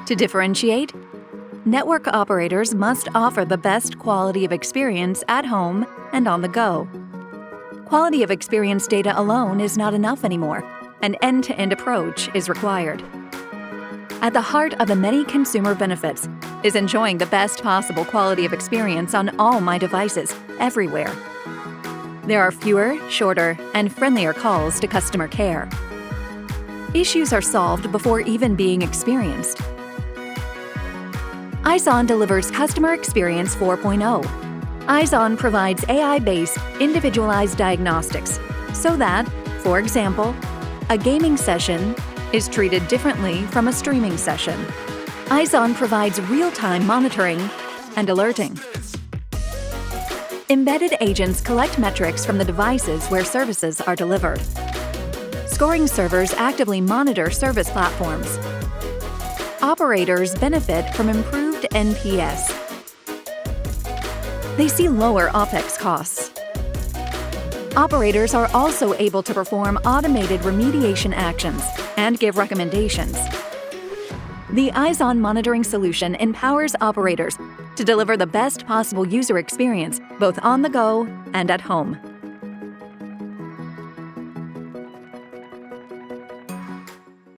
To differentiate, network operators must offer the best quality of experience at home and on the go. Quality of experience data alone is not enough anymore. An end-to-end approach is required. At the heart of the many consumer benefits is enjoying the best possible quality of experience on all my devices, everywhere. There are fewer, shorter, and friendlier calls to customer care. Issues are solved before even being experienced. Izon delivers Customer Experience 4.0. Izon provides AI-based, individualized diagnostics so that, for example, a gaming session is treated differently from a streaming session. Izon provides real-time monitoring and alerting. Embedded agents collect metrics from the devices where services are delivered. Scoring servers actively monitor service platforms. Operators benefit from improved NPS. They see lower OPEX costs. Operators are also able to perform automated remediation actions and give recommendations. The Izon monitoring solution empowers operators to deliver the best possible user experience both on the go and at home.